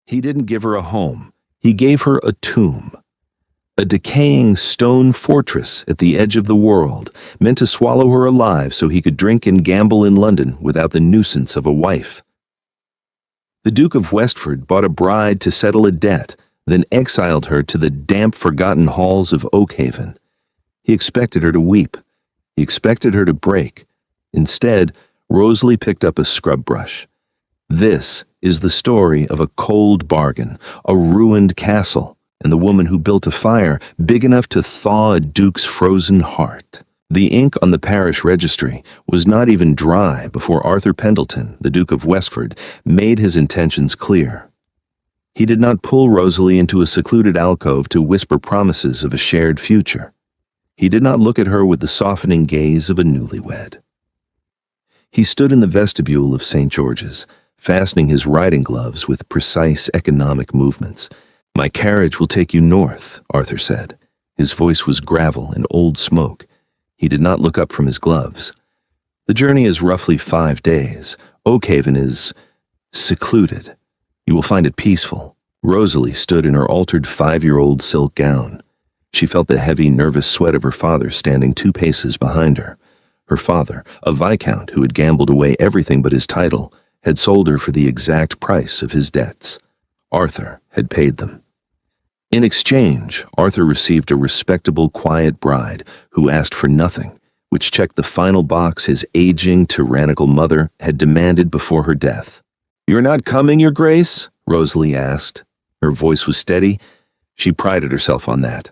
He didn't give her a home. He gave her a tomb. A decaying stone fortress at the edge of the world, meant to swallow her alive so he could drink and gamble in London without the nuisance of a wife. The Duke of Westford bought a bride to settle a debt, then exiled her to the damp, forgotten halls of Oakhaven. He expected her to weep. He expected her to break. Instead, Rosalie picked up a scrub brush. This is the story of a cold bargain, a ruined castle, and the woman who built a fire big enough to thaw a duke's frozen heart. The ink on the parish registry was not even dry before Arthur Pendleton, the Duke of Westford, made his intentions clear. He did not pull Rosalie into a secluded alcove to whisper promises of a shared future. He did not look at her with the softening gaze of a newlywed. He stood in the vestibule of St. George's, fastening his riding gloves with precise economic movements. "My carriage will take you north," Arthur said. His voice was gravel and old smoke. He did not look up from his gloves. "The journey is roughly 5 days. Oakhaven is secluded. You will find it peaceful." Rosalie stood in her altered 5-year-old silk gown. She felt the heavy, nervous sweat of her father standing 2 paces behind her. Her father, a viscount who had gambled away everything but his title, had sold her for the exact price of his debts. Arthur had paid them. In exchange, Arthur received a respectable, quiet bride who asked for nothing, which checked the final box his aging, tyrannical mother had demanded before her death. "You're not coming, Your Grace?" Rosalie asked. Her voice was steady. She prided herself on that.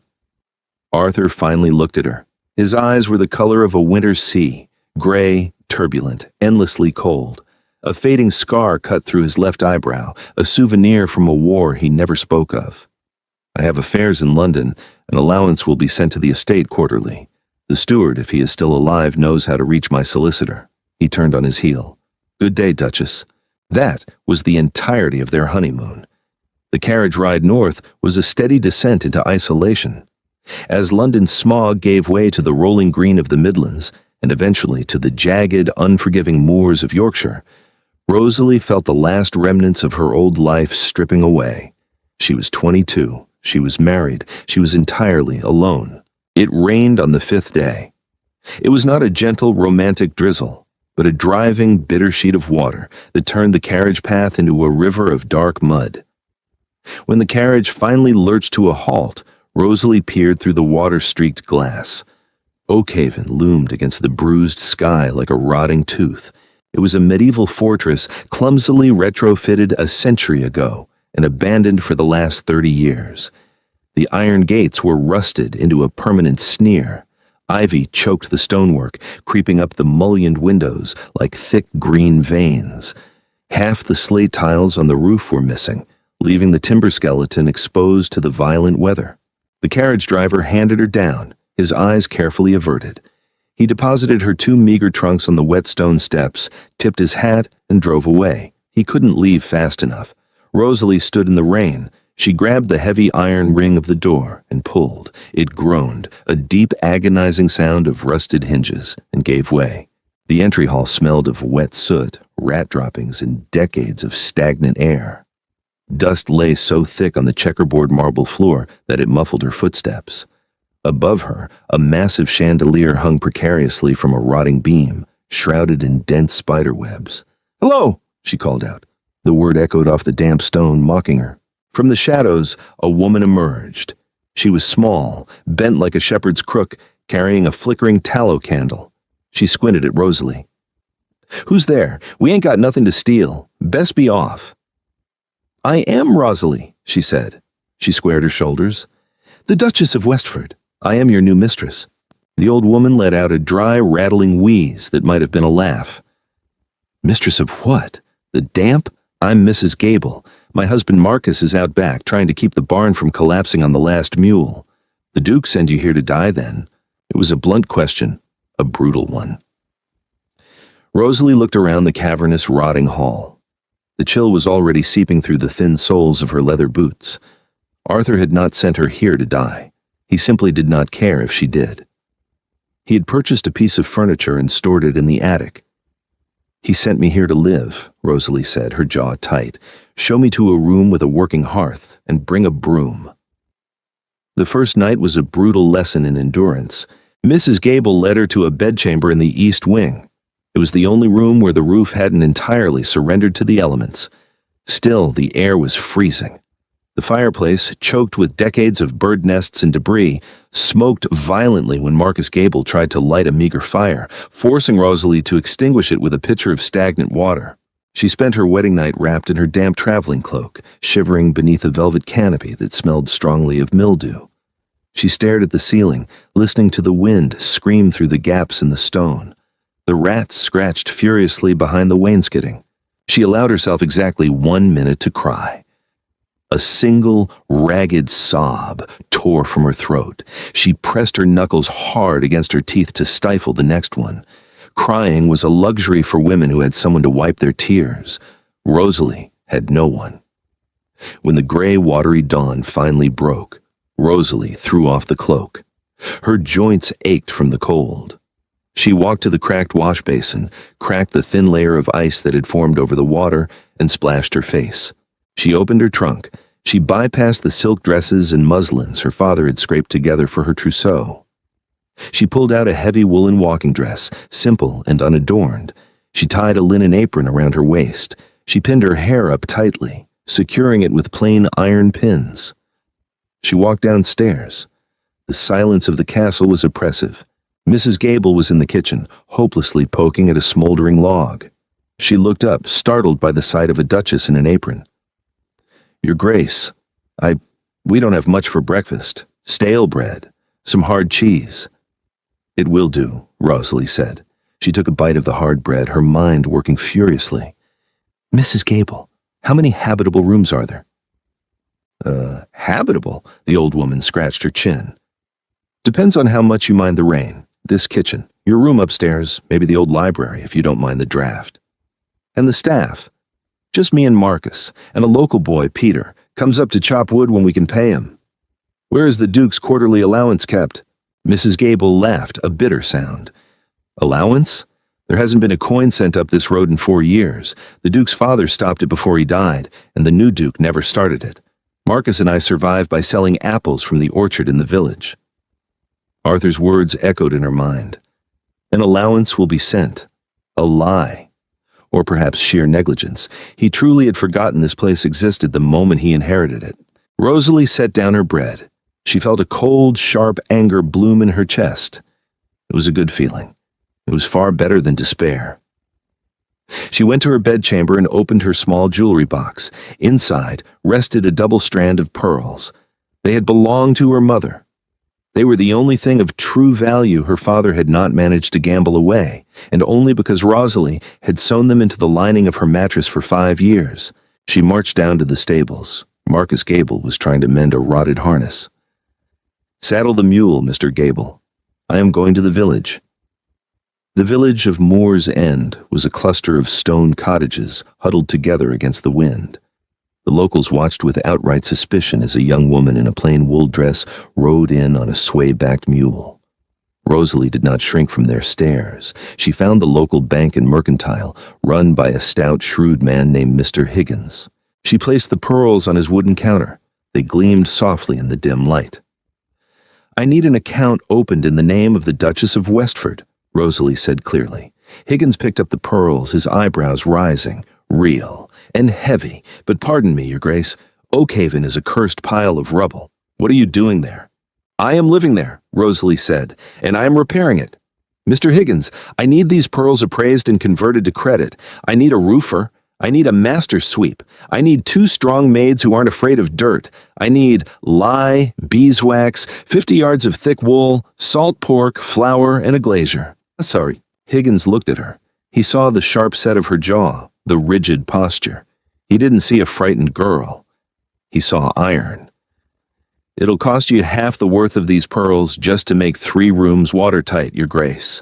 Arthur finally looked at her. His eyes were the color of a winter's sea, gray, turbulent, endlessly cold. A fading scar cut through his left eyebrow, a souvenir from a war he never spoke of. "I have affairs in London. An allowance will be sent to the estate quarterly. The steward, if he is still alive, knows how to reach my solicitor." He turned on his heel. "Good day, Duchess." That was the entirety of their honeymoon. The carriage ride north was a steady descent into isolation. As London's smog gave way to the rolling green of the Midlands, and eventually to the jagged, unforgiving moors of Yorkshire, Rosalie felt the last remnants of her old life stripping away. She was 22. She was married. She was entirely alone. It rained on the 5th day. It was not a gentle, romantic drizzle, but a driving, bitter sheet of water that turned the carriage path into a river of dark mud. When the carriage finally lurched to a halt, Rosalie peered through the water-streaked glass. Oakhaven loomed against the bruised sky like a rotting tooth. It was a medieval fortress clumsily retrofitted a century ago and abandoned for the last 30 years. The iron gates were rusted into a permanent sneer. Ivy choked the stonework, creeping up the mullioned windows like thick green veins. Half the slate tiles on the roof were missing, leaving the timber skeleton exposed to the violent weather. The carriage driver handed her down, his eyes carefully averted. He deposited her 2 meager trunks on the wet stone steps, tipped his hat, and drove away. He couldn't leave fast enough. Rosalie stood in the rain. She grabbed the heavy iron ring of the door and pulled. It groaned, a deep, agonizing sound of rusted hinges, and gave way. The entry hall smelled of wet soot, rat droppings, and decades of stagnant air. Dust lay so thick on the checkerboard marble floor that it muffled her footsteps. Above her, a massive chandelier hung precariously from a rotting beam, shrouded in dense spider webs. "Hello!" she called out. The word echoed off the damp stone, mocking her. From the shadows, a woman emerged. She was small, bent like a shepherd's crook, carrying a flickering tallow candle. She squinted at Rosalie. "Who's there? We ain't got nothing to steal. Best be off." "I am Rosalie," she said. She squared her shoulders. "The Duchess of Westford. I am your new mistress." The old woman let out a dry, rattling wheeze that might have been a laugh. "Mistress of what? The damp? I'm Mrs. Gable. My husband Marcus is out back, trying to keep the barn from collapsing on the last mule. The Duke sent you here to die, then?" It was a blunt question, a brutal one. Rosalie looked around the cavernous, rotting hall. The chill was already seeping through the thin soles of her leather boots. Arthur had not sent her here to die. He simply did not care if she did. He had purchased a piece of furniture and stored it in the attic. He sent me here to live, Rosalie said, her jaw tight. Show me to a room with a working hearth, and bring a broom. The first night was a brutal lesson in endurance. Mrs. Gable led her to a bedchamber in the east wing. It was the only room where the roof hadn't entirely surrendered to the elements. Still, the air was freezing. The fireplace, choked with decades of bird nests and debris, smoked violently when Marcus Gable tried to light a meager fire, forcing Rosalie to extinguish it with a pitcher of stagnant water. She spent her wedding night wrapped in her damp traveling cloak, shivering beneath a velvet canopy that smelled strongly of mildew. She stared at the ceiling, listening to the wind scream through the gaps in the stone. The rats scratched furiously behind the wainscoting. She allowed herself exactly 1 minute to cry. A single, ragged sob tore from her throat. She pressed her knuckles hard against her teeth to stifle the next one. Crying was a luxury for women who had someone to wipe their tears. Rosalie had no one. When the gray, watery dawn finally broke, Rosalie threw off the cloak. Her joints ached from the cold. She walked to the cracked wash basin, cracked the thin layer of ice that had formed over the water, and splashed her face. She opened her trunk. She bypassed the silk dresses and muslins her father had scraped together for her trousseau. She pulled out a heavy woolen walking dress, simple and unadorned. She tied a linen apron around her waist. She pinned her hair up tightly, securing it with plain iron pins. She walked downstairs. The silence of the castle was oppressive. Mrs. Gable was in the kitchen, hopelessly poking at a smoldering log. She looked up, startled by the sight of a duchess in an apron. "Your Grace, we don't have much for breakfast. Stale bread, some hard cheese." "It will do," Rosalie said. She took a bite of the hard bread, her mind working furiously. "Mrs. Gable, how many habitable rooms are there?" Habitable?" The old woman scratched her chin. "Depends on how much you mind the rain. This kitchen, your room upstairs, maybe the old library if you don't mind the draft." "And the staff?" "Just me and Marcus, and a local boy, Peter, comes up to chop wood when we can pay him." "Where is the Duke's quarterly allowance kept?" Mrs. Gable laughed, a bitter sound. "Allowance? There hasn't been a coin sent up this road in 4 years. The Duke's father stopped it before he died, and the new Duke never started it. Marcus and I survive by selling apples from the orchard in the village." Arthur's words echoed in her mind. An allowance will be sent. A lie. Or perhaps sheer negligence. He truly had forgotten this place existed the moment he inherited it. Rosalie set down her bread. She felt a cold, sharp anger bloom in her chest. It was a good feeling. It was far better than despair. She went to her bedchamber and opened her small jewelry box. Inside rested a double strand of pearls. They had belonged to her mother. They were the only thing of true value her father had not managed to gamble away, and only because Rosalie had sewn them into the lining of her mattress for 5 years. She marched down to the stables. Marcus Gable was trying to mend a rotted harness. "Saddle the mule, Mr. Gable. I am going to the village." The village of Moor's End was a cluster of stone cottages huddled together against the wind. The locals watched with outright suspicion as a young woman in a plain wool dress rode in on a sway-backed mule. Rosalie did not shrink from their stares. She found the local bank and mercantile, run by a stout, shrewd man named Mr. Higgins. She placed the pearls on his wooden counter. They gleamed softly in the dim light. "I need an account opened in the name of the Duchess of Westford," Rosalie said clearly. Higgins picked up the pearls, his eyebrows rising. "Real and heavy, but pardon me, Your Grace, Oakhaven is a cursed pile of rubble. What are you doing there?" "I am living there," Rosalie said, "and I am repairing it. Mr. Higgins, I need these pearls appraised and converted to credit. I need a roofer. I need a master sweep. I need 2 strong maids who aren't afraid of dirt. I need lye, beeswax, 50 yards of thick wool, salt pork, flour, and a glazier." "Sorry." Higgins looked at her. He saw the sharp set of her jaw, the rigid posture. He didn't see a frightened girl. He saw iron. "It'll cost you half the worth of these pearls just to make 3 rooms watertight, Your Grace."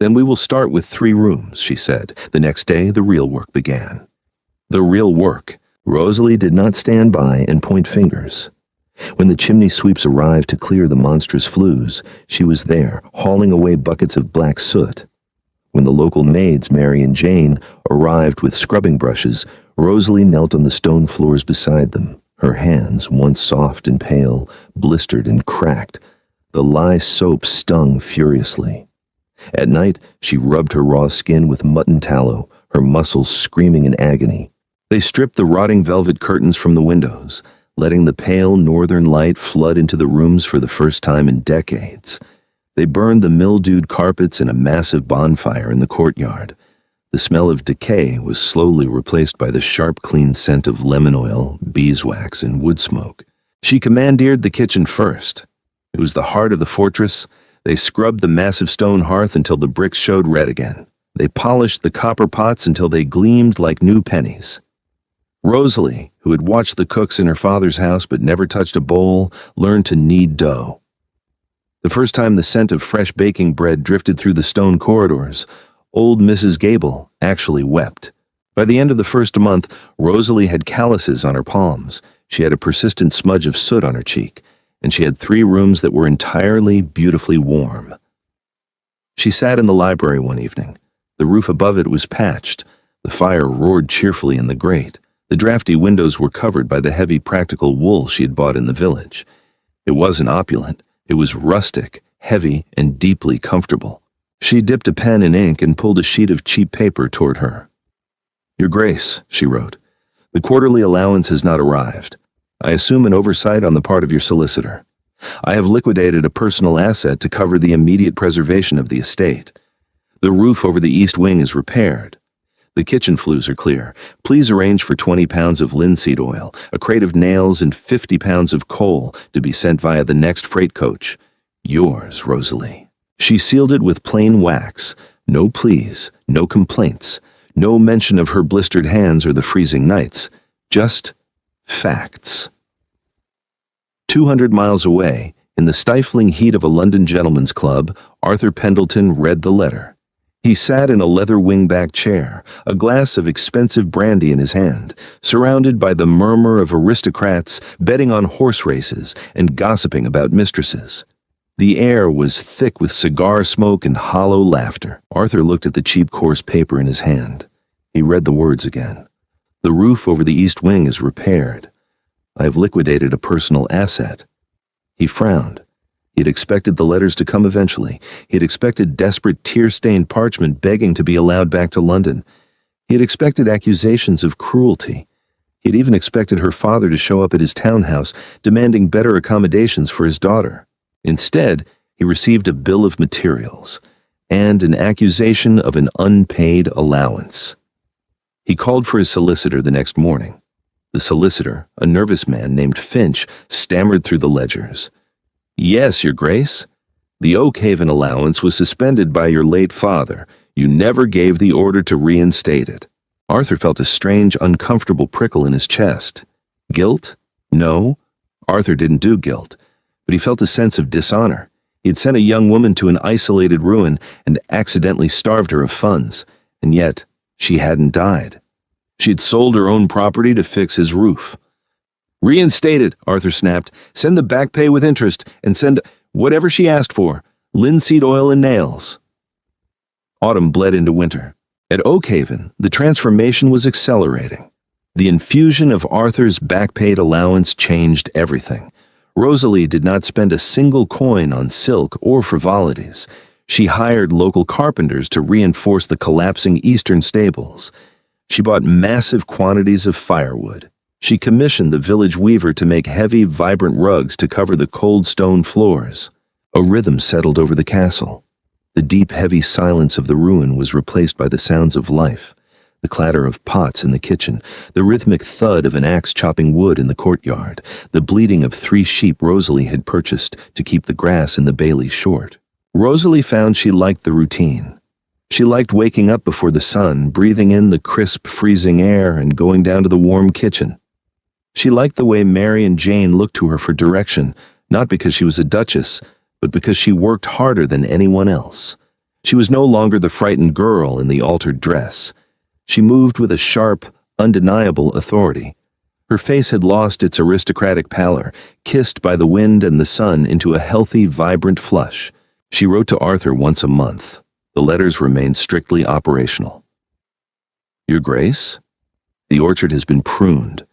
"Then we will start with 3 rooms," she said. The next day, the real work began. The real work. Rosalie did not stand by and point fingers. When the chimney sweeps arrived to clear the monstrous flues, she was there, hauling away buckets of black soot. When the local maids, Mary and Jane, arrived with scrubbing brushes, Rosalie knelt on the stone floors beside them. Her hands, once soft and pale, blistered and cracked. The lye soap stung furiously. At night, she rubbed her raw skin with mutton tallow, her muscles screaming in agony. They stripped the rotting velvet curtains from the windows, letting the pale northern light flood into the rooms for the first time in decades. They burned the mildewed carpets in a massive bonfire in the courtyard. The smell of decay was slowly replaced by the sharp, clean scent of lemon oil, beeswax, and wood smoke. She commandeered the kitchen first. It was the heart of the fortress. They scrubbed the massive stone hearth until the bricks showed red again. They polished the copper pots until they gleamed like new pennies. Rosalie, who had watched the cooks in her father's house but never touched a bowl, learned to knead dough. The first time the scent of fresh baking bread drifted through the stone corridors, old Mrs. Gable actually wept. By the end of the first month, Rosalie had calluses on her palms. She had a persistent smudge of soot on her cheek, and she had 3 rooms that were entirely beautifully warm. She sat in the library one evening. The roof above it was patched. The fire roared cheerfully in the grate. The drafty windows were covered by the heavy practical wool she had bought in the village. It wasn't opulent. It was rustic, heavy, and deeply comfortable. She dipped a pen in ink and pulled a sheet of cheap paper toward her. "Your Grace," she wrote, "the quarterly allowance has not arrived. I assume an oversight on the part of your solicitor. I have liquidated a personal asset to cover the immediate preservation of the estate. The roof over the east wing is repaired. The kitchen flues are clear. Please arrange for 20 pounds of linseed oil, a crate of nails, and 50 pounds of coal to be sent via the next freight coach. Yours, Rosalie." She sealed it with plain wax. No pleas, no complaints, no mention of her blistered hands or the freezing nights. Just facts. 200 miles away, in the stifling heat of a London gentleman's club, Arthur Pendleton read the letter. He sat in a leather wing-back chair, a glass of expensive brandy in his hand, surrounded by the murmur of aristocrats betting on horse races and gossiping about mistresses. The air was thick with cigar smoke and hollow laughter. Arthur looked at the cheap coarse paper in his hand. He read the words again. "The roof over the east wing is repaired. I have liquidated a personal asset." He frowned. He had expected the letters to come eventually. He had expected desperate, tear-stained parchment begging to be allowed back to London. He had expected accusations of cruelty. He had even expected her father to show up at his townhouse, demanding better accommodations for his daughter. Instead, he received a bill of materials and an accusation of an unpaid allowance. He called for his solicitor the next morning. The solicitor, a nervous man named Finch, stammered through the ledgers. "Yes, Your Grace. The Oakhaven allowance was suspended by your late father. You never gave the order to reinstate it." Arthur felt a strange, uncomfortable prickle in his chest. Guilt? No. Arthur didn't do guilt. But he felt a sense of dishonor. He had sent a young woman to an isolated ruin and accidentally starved her of funds. And yet, she hadn't died. She had sold her own property to fix his roof. "Reinstate it," Arthur snapped. "Send the back pay with interest, and send whatever she asked for, linseed oil and nails." Autumn bled into winter. At Oakhaven, the transformation was accelerating. The infusion of Arthur's back-paid allowance changed everything. Rosalie did not spend a single coin on silk or frivolities. She hired local carpenters to reinforce the collapsing eastern stables. She bought massive quantities of firewood. She commissioned the village weaver to make heavy, vibrant rugs to cover the cold stone floors. A rhythm settled over the castle. The deep, heavy silence of the ruin was replaced by the sounds of life. The clatter of pots in the kitchen, the rhythmic thud of an axe chopping wood in the courtyard, the bleating of 3 sheep Rosalie had purchased to keep the grass in the bailey short. Rosalie found she liked the routine. She liked waking up before the sun, breathing in the crisp, freezing air, and going down to the warm kitchen. She liked the way Mary and Jane looked to her for direction, not because she was a duchess, but because she worked harder than anyone else. She was no longer the frightened girl in the altered dress. She moved with a sharp, undeniable authority. Her face had lost its aristocratic pallor, kissed by the wind and the sun into a healthy, vibrant flush. She wrote to Arthur once a month. The letters remained strictly operational. Your Grace, the orchard has been pruned.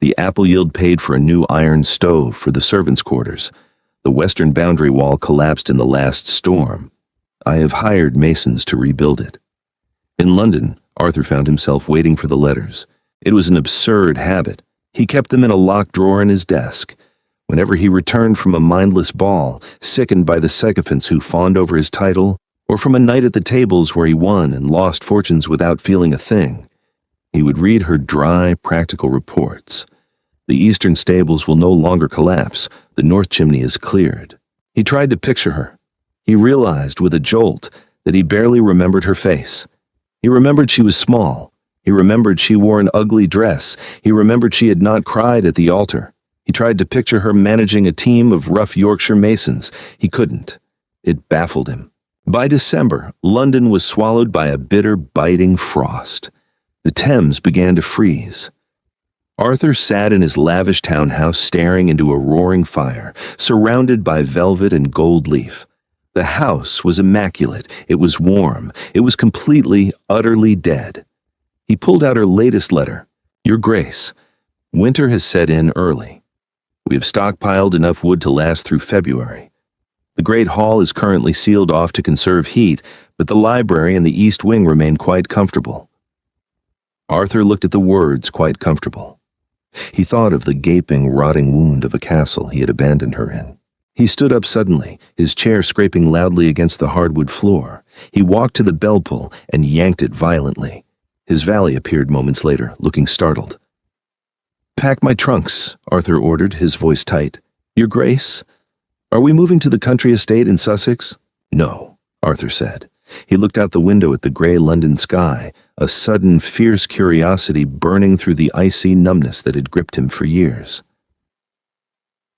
The apple yield paid for a new iron stove for the servants' quarters. The western boundary wall collapsed in the last storm. I have hired masons to rebuild it. In London, Arthur found himself waiting for the letters. It was an absurd habit. He kept them in a locked drawer in his desk. Whenever he returned from a mindless ball, sickened by the sycophants who fawned over his title, or from a night at the tables where he won and lost fortunes without feeling a thing, he would read her dry, practical reports. The eastern stables will no longer collapse. The north chimney is cleared. He tried to picture her. He realized with a jolt that he barely remembered her face. He remembered she was small. He remembered she wore an ugly dress. He remembered she had not cried at the altar. He tried to picture her managing a team of rough Yorkshire masons. He couldn't. It baffled him. By December, London was swallowed by a bitter, biting frost. The Thames began to freeze. Arthur sat in his lavish townhouse staring into a roaring fire, surrounded by velvet and gold leaf. The house was immaculate. It was warm. It was completely, utterly dead. He pulled out her latest letter. Your Grace, winter has set in early. We have stockpiled enough wood to last through February. The great hall is currently sealed off to conserve heat, but the library and the east wing remain quite comfortable. Arthur looked at the words, quite comfortable. He thought of the gaping, rotting wound of a castle he had abandoned her in. He stood up suddenly, his chair scraping loudly against the hardwood floor. He walked to the bell pull and yanked it violently. His valet appeared moments later, looking startled. Pack my trunks, Arthur ordered, his voice tight. Your Grace, are we moving to the country estate in Sussex? No, Arthur said. He looked out the window at the gray London sky, a sudden, fierce curiosity burning through the icy numbness that had gripped him for years.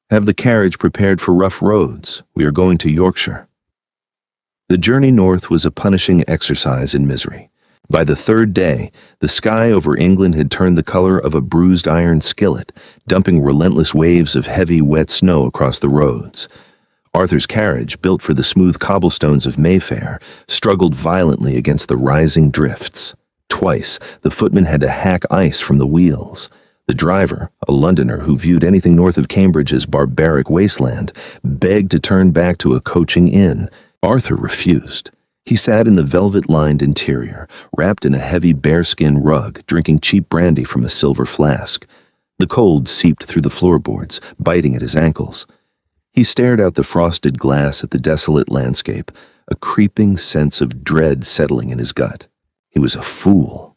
Have the carriage prepared for rough roads. We are going to Yorkshire. The journey north was a punishing exercise in misery. By the third day, the sky over England had turned the color of a bruised iron skillet, dumping relentless waves of heavy, wet snow across the roads. Arthur's carriage, built for the smooth cobblestones of Mayfair, struggled violently against the rising drifts. Twice, the footman had to hack ice from the wheels. The driver, a Londoner who viewed anything north of Cambridge as barbaric wasteland, begged to turn back to a coaching inn. Arthur refused. He sat in the velvet-lined interior, wrapped in a heavy bearskin rug, drinking cheap brandy from a silver flask. The cold seeped through the floorboards, biting at his ankles. He stared out the frosted glass at the desolate landscape, a creeping sense of dread settling in his gut. He was a fool.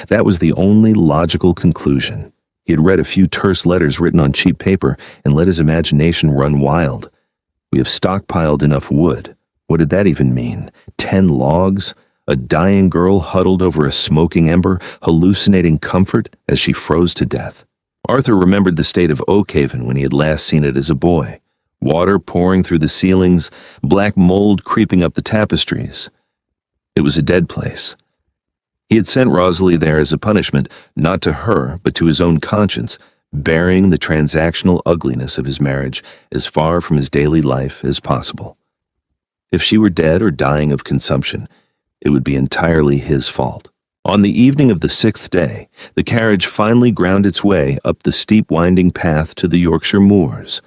That was the only logical conclusion. He had read a few terse letters written on cheap paper and let his imagination run wild. We have stockpiled enough wood. What did that even mean? 10 logs? A dying girl huddled over a smoking ember, hallucinating comfort as she froze to death. Arthur remembered the state of Oakhaven when he had last seen it as a boy. Water pouring through the ceilings, black mold creeping up the tapestries. It was a dead place. He had sent Rosalie there as a punishment, not to her, but to his own conscience, burying the transactional ugliness of his marriage as far from his daily life as possible. If she were dead or dying of consumption, it would be entirely his fault. On the evening of the 6th day, the carriage finally ground its way up the steep winding path to the Yorkshire moors.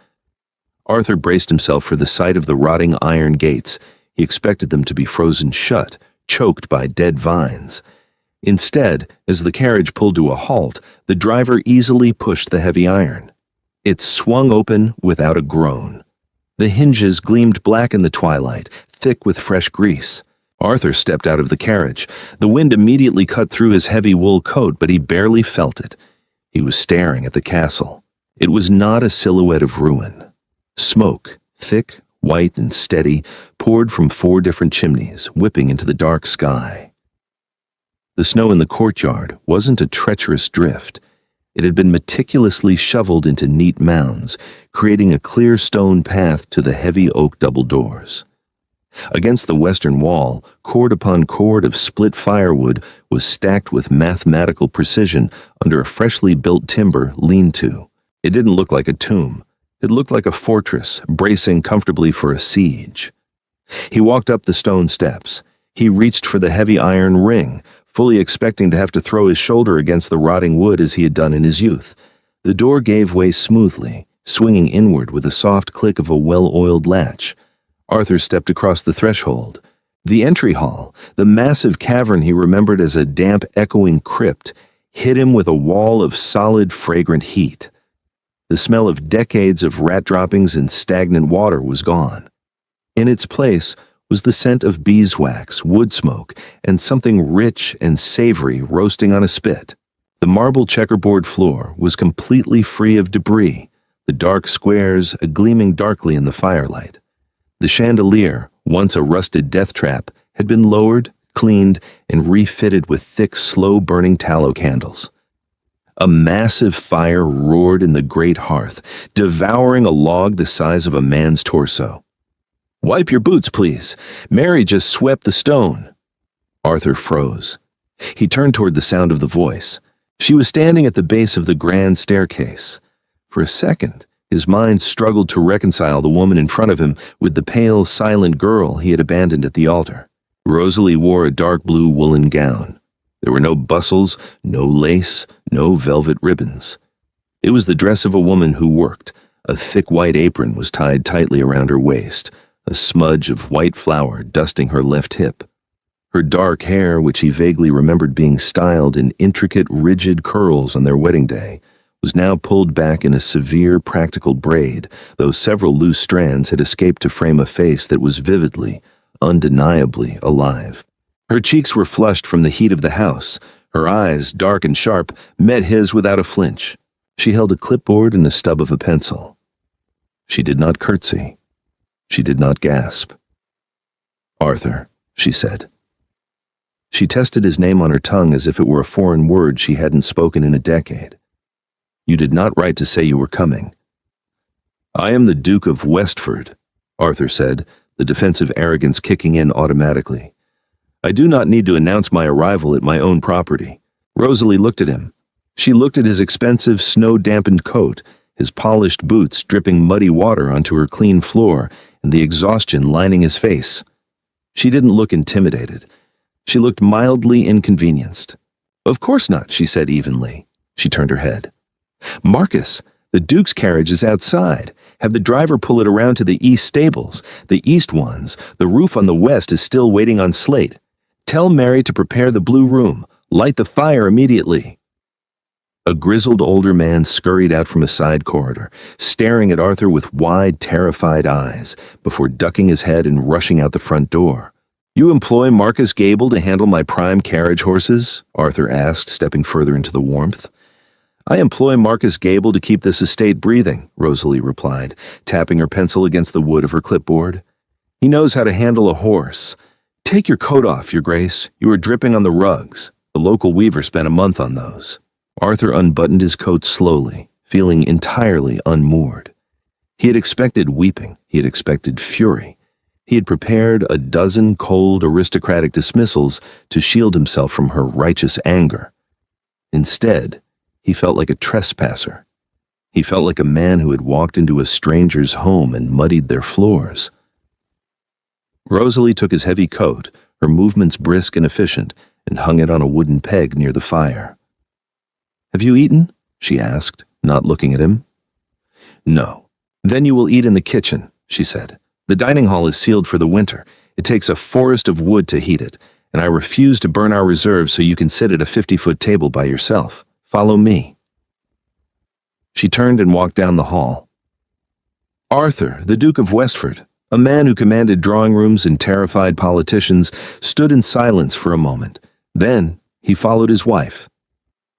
Arthur braced himself for the sight of the rotting iron gates. He expected them to be frozen shut, choked by dead vines. Instead, as the carriage pulled to a halt, the driver easily pushed the heavy iron. It swung open without a groan. The hinges gleamed black in the twilight, thick with fresh grease. Arthur stepped out of the carriage. The wind immediately cut through his heavy wool coat, but he barely felt it. He was staring at the castle. It was not a silhouette of ruin. Smoke, thick, white, and steady, poured from 4 different chimneys, whipping into the dark sky. The snow in the courtyard wasn't a treacherous drift. It had been meticulously shoveled into neat mounds, creating a clear stone path to the heavy oak double doors. Against the western wall, cord upon cord of split firewood was stacked with mathematical precision under a freshly built timber lean-to. It didn't look like a tomb. It looked like a fortress, bracing comfortably for a siege. He walked up the stone steps. He reached for the heavy iron ring, fully expecting to have to throw his shoulder against the rotting wood as he had done in his youth. The door gave way smoothly, swinging inward with a soft click of a well-oiled latch. Arthur stepped across the threshold. The entry hall, the massive cavern he remembered as a damp, echoing crypt, hit him with a wall of solid, fragrant heat. The smell of decades of rat droppings and stagnant water was gone. In its place was the scent of beeswax, wood smoke, and something rich and savory roasting on a spit. The marble checkerboard floor was completely free of debris, the dark squares gleaming darkly in the firelight. The chandelier, once a rusted death trap, had been lowered, cleaned, and refitted with thick, slow-burning tallow candles. A massive fire roared in the great hearth, devouring a log the size of a man's torso. "Wipe your boots, please. Mary just swept the stone." Arthur froze. He turned toward the sound of the voice. She was standing at the base of the grand staircase. For a second, his mind struggled to reconcile the woman in front of him with the pale, silent girl he had abandoned at the altar. Rosalie wore a dark blue woolen gown. There were no bustles, no lace, no velvet ribbons. It was the dress of a woman who worked. A thick white apron was tied tightly around her waist, a smudge of white flour dusting her left hip. Her dark hair, which he vaguely remembered being styled in intricate, rigid curls on their wedding day, was now pulled back in a severe, practical braid, though several loose strands had escaped to frame a face that was vividly, undeniably alive. Her cheeks were flushed from the heat of the house. Her eyes, dark and sharp, met his without a flinch. She held a clipboard and a stub of a pencil. She did not curtsy. She did not gasp. "Arthur," she said. She tested his name on her tongue as if it were a foreign word she hadn't spoken in a decade. "You did not write to say you were coming." "I am the Duke of Westford," Arthur said, the defensive arrogance kicking in automatically. "I do not need to announce my arrival at my own property." Rosalie looked at him. She looked at his expensive, snow-dampened coat, his polished boots dripping muddy water onto her clean floor, and the exhaustion lining his face. She didn't look intimidated. She looked mildly inconvenienced. "Of course not," she said evenly. She turned her head. "Marcus, the Duke's carriage is outside. Have the driver pull it around to the east stables, the east ones. The roof on the west is still waiting on slate. Tell Mary to prepare the blue room. Light the fire immediately." A grizzled older man scurried out from a side corridor, staring at Arthur with wide, terrified eyes, before ducking his head and rushing out the front door. "You employ Marcus Gable to handle my prime carriage horses?" Arthur asked, stepping further into the warmth. "I employ Marcus Gable to keep this estate breathing," Rosalie replied, tapping her pencil against the wood of her clipboard. "He knows how to handle a horse. Take your coat off, Your Grace. You are dripping on the rugs. The local weaver spent a month on those." Arthur unbuttoned his coat slowly, feeling entirely unmoored. He had expected weeping. He had expected fury. He had prepared a dozen cold, aristocratic dismissals to shield himself from her righteous anger. Instead, he felt like a trespasser. He felt like a man who had walked into a stranger's home and muddied their floors. Rosalie took his heavy coat, her movements brisk and efficient, and hung it on a wooden peg near the fire. "Have you eaten?" she asked, not looking at him. "No." "Then you will eat in the kitchen," she said. "The dining hall is sealed for the winter. It takes a forest of wood to heat it, and I refuse to burn our reserves so you can sit at a 50-foot table by yourself. Follow me." She turned and walked down the hall. Arthur, the Duke of Westford, a man who commanded drawing rooms and terrified politicians, stood in silence for a moment. Then he followed his wife.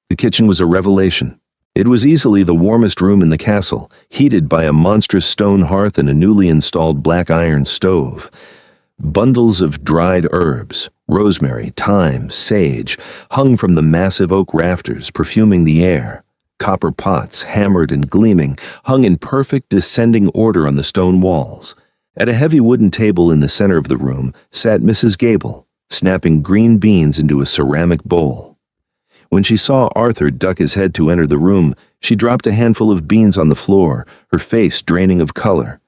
The kitchen was a revelation. It was easily the warmest room in the castle, heated by a monstrous stone hearth and a newly installed black iron stove. Bundles of dried herbs, rosemary, thyme, sage, hung from the massive oak rafters, perfuming the air. Copper pots, hammered and gleaming, hung in perfect descending order on the stone walls. At a heavy wooden table in the center of the room sat Mrs. Gable, snapping green beans into a ceramic bowl. When she saw Arthur duck his head to enter the room, she dropped a handful of beans on the floor, her face draining of color.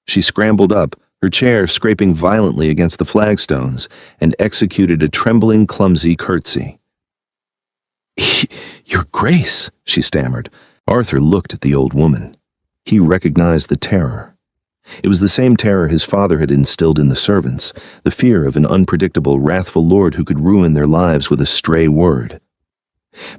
She scrambled up, her chair scraping violently against the flagstones, and executed a trembling, clumsy curtsy. "Your Grace," she stammered. Arthur looked at the old woman. He recognized the terror. It was the same terror his father had instilled in the servants, the fear of an unpredictable, wrathful lord who could ruin their lives with a stray word.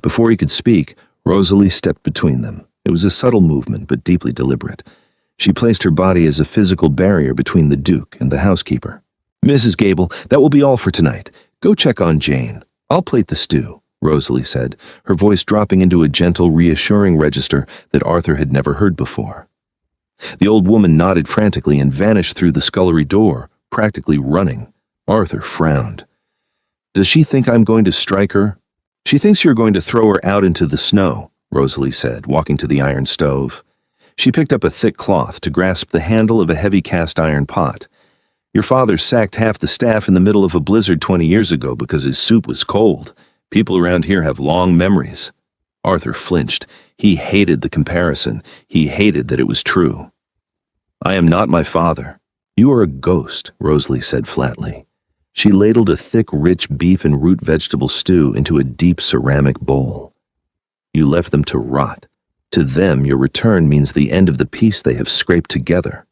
Before he could speak, Rosalie stepped between them. It was a subtle movement, but deeply deliberate. She placed her body as a physical barrier between the Duke and the housekeeper. "Mrs. Gable, that will be all for tonight. Go check on Jane. I'll plate the stew," Rosalie said, her voice dropping into a gentle, reassuring register that Arthur had never heard before. The old woman nodded frantically and vanished through the scullery door, practically running. Arthur frowned. "Does she think I'm going to strike her?" "She thinks you're going to throw her out into the snow," Rosalie said, walking to the iron stove. She picked up a thick cloth to grasp the handle of a heavy cast-iron pot. "Your father sacked half the staff in the middle of a blizzard 20 years ago because his soup was cold. People around here have long memories." Arthur flinched. He hated the comparison. He hated that it was true. "I am not my father." "You are a ghost," Rosalie said flatly. She ladled a thick, rich beef and root vegetable stew into a deep ceramic bowl. "You left them to rot. To them, your return means the end of the peace they have scraped together."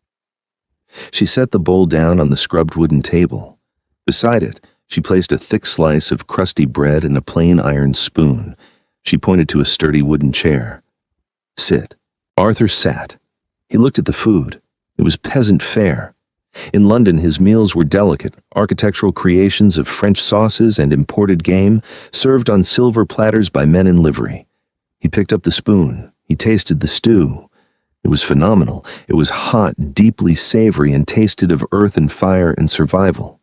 She set the bowl down on the scrubbed wooden table. Beside it, she placed a thick slice of crusty bread and a plain iron spoon. She pointed to a sturdy wooden chair. "Sit." Arthur sat. He looked at the food. It was peasant fare. In London, his meals were delicate, architectural creations of French sauces and imported game, served on silver platters by men in livery. He picked up the spoon. He tasted the stew. It was phenomenal. It was hot, deeply savory, and tasted of earth and fire and survival.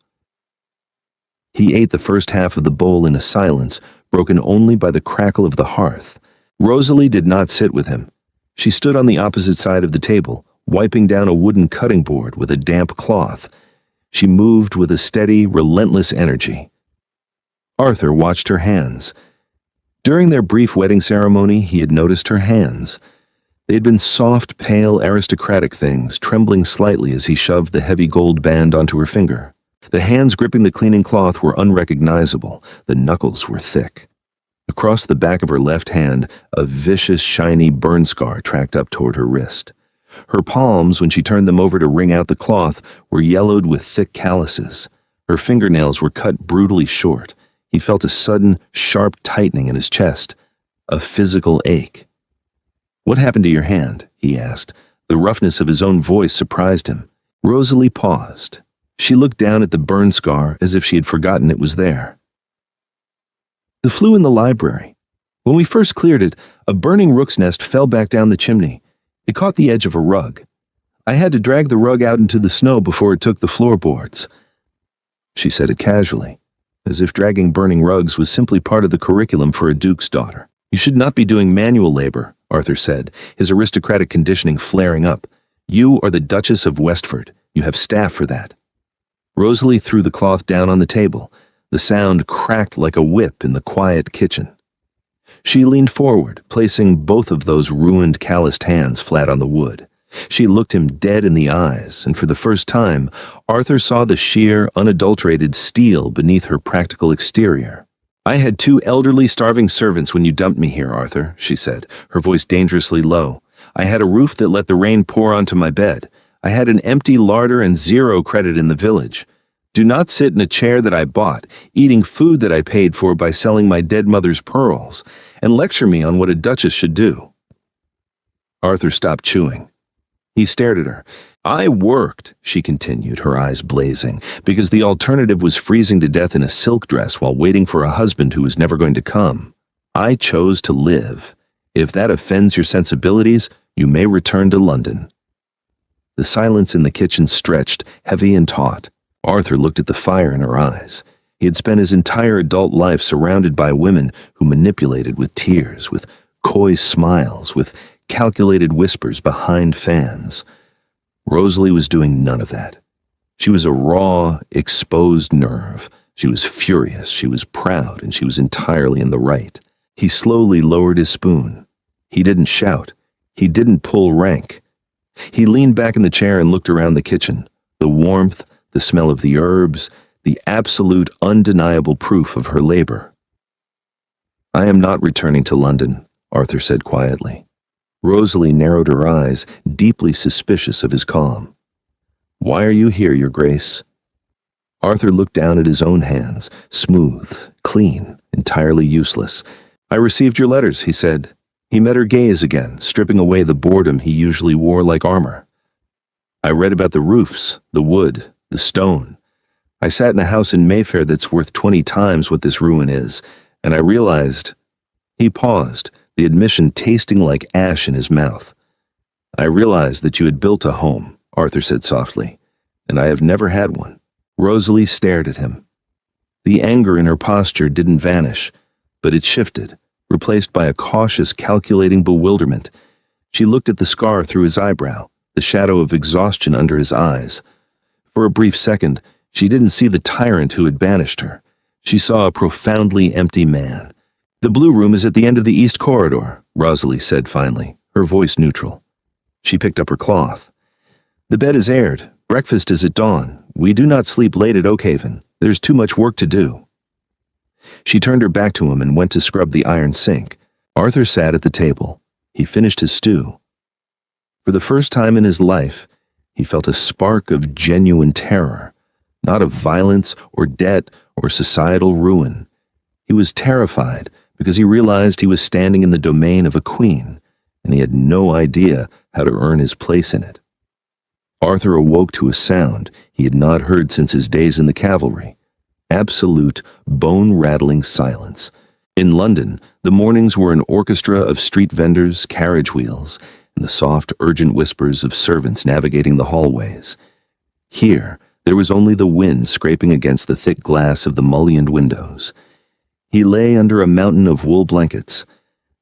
He ate the first half of the bowl in a silence, broken only by the crackle of the hearth. Rosalie did not sit with him. She stood on the opposite side of the table, wiping down a wooden cutting board with a damp cloth. She moved with a steady, relentless energy. Arthur watched her hands. During their brief wedding ceremony, he had noticed her hands. They had been soft, pale, aristocratic things, trembling slightly as he shoved the heavy gold band onto her finger. The hands gripping the cleaning cloth were unrecognizable. The knuckles were thick. Across the back of her left hand, a vicious, shiny burn scar tracked up toward her wrist. Her palms, when she turned them over to wring out the cloth, were yellowed with thick calluses. Her fingernails were cut brutally short. He felt a sudden, sharp tightening in his chest, a physical ache. "What happened to your hand?" he asked. The roughness of his own voice surprised him. Rosalie paused. She looked down at the burn scar as if she had forgotten it was there. "The flue in the library. When we first cleared it, a burning rook's nest fell back down the chimney. It caught the edge of a rug. I had to drag the rug out into the snow before it took the floorboards." She said it casually, as if dragging burning rugs was simply part of the curriculum for a duke's daughter. "You should not be doing manual labor," Arthur said, his aristocratic conditioning flaring up. "You are the Duchess of Westford. You have staff for that." Rosalie threw the cloth down on the table. The sound cracked like a whip in the quiet kitchen. She leaned forward, placing both of those ruined, calloused hands flat on the wood. She looked him dead in the eyes, and for the first time, Arthur saw the sheer, unadulterated steel beneath her practical exterior. "I had 2 elderly, starving servants when you dumped me here, Arthur," she said, her voice dangerously low. "I had a roof that let the rain pour onto my bed. I had an empty larder and 0 credit in the village. Do not sit in a chair that I bought, eating food that I paid for by selling my dead mother's pearls, and lecture me on what a duchess should do." Arthur stopped chewing. He stared at her. "I worked," she continued, her eyes blazing, "because the alternative was freezing to death in a silk dress while waiting for a husband who was never going to come. I chose to live. If that offends your sensibilities, you may return to London." The silence in the kitchen stretched, heavy and taut. Arthur looked at the fire in her eyes. He had spent his entire adult life surrounded by women who manipulated with tears, with coy smiles, with calculated whispers behind fans. Rosalie was doing none of that. She was a raw, exposed nerve. She was furious, she was proud, and she was entirely in the right. He slowly lowered his spoon. He didn't shout. He didn't pull rank. He leaned back in the chair and looked around the kitchen. The warmth, the smell of the herbs, the absolute undeniable proof of her labor. "I am not returning to London," Arthur said quietly. Rosalie narrowed her eyes, deeply suspicious of his calm. "Why are you here, Your Grace?" Arthur looked down at his own hands, smooth, clean, entirely useless. "I received your letters," he said. He met her gaze again, stripping away the boredom he usually wore like armor. "I read about the roofs, the wood, the stone. I sat in a house in Mayfair that's worth 20 times what this ruin is, and I realized..." He paused, the admission tasting like ash in his mouth. "I realized that you had built a home," Arthur said softly, "and I have never had one." Rosalie stared at him. The anger in her posture didn't vanish, but it shifted, replaced by a cautious, calculating bewilderment. She looked at the scar through his eyebrow, the shadow of exhaustion under his eyes. For a brief second, she didn't see the tyrant who had banished her. She saw a profoundly empty man. "The blue room is at the end of the east corridor," Rosalie said finally, her voice neutral. She picked up her cloth. "The bed is aired. Breakfast is at dawn. We do not sleep late at Oakhaven. There's too much work to do." She turned her back to him and went to scrub the iron sink. Arthur sat at the table. He finished his stew. For the first time in his life, he felt a spark of genuine terror, not of violence or debt or societal ruin. He was terrified because he realized he was standing in the domain of a queen, and he had no idea how to earn his place in it. Arthur awoke to a sound he had not heard since his days in the cavalry. Absolute, bone-rattling silence. In London, the mornings were an orchestra of street vendors, carriage wheels, and the soft, urgent whispers of servants navigating the hallways. Here, there was only the wind scraping against the thick glass of the mullioned windows. He lay under a mountain of wool blankets.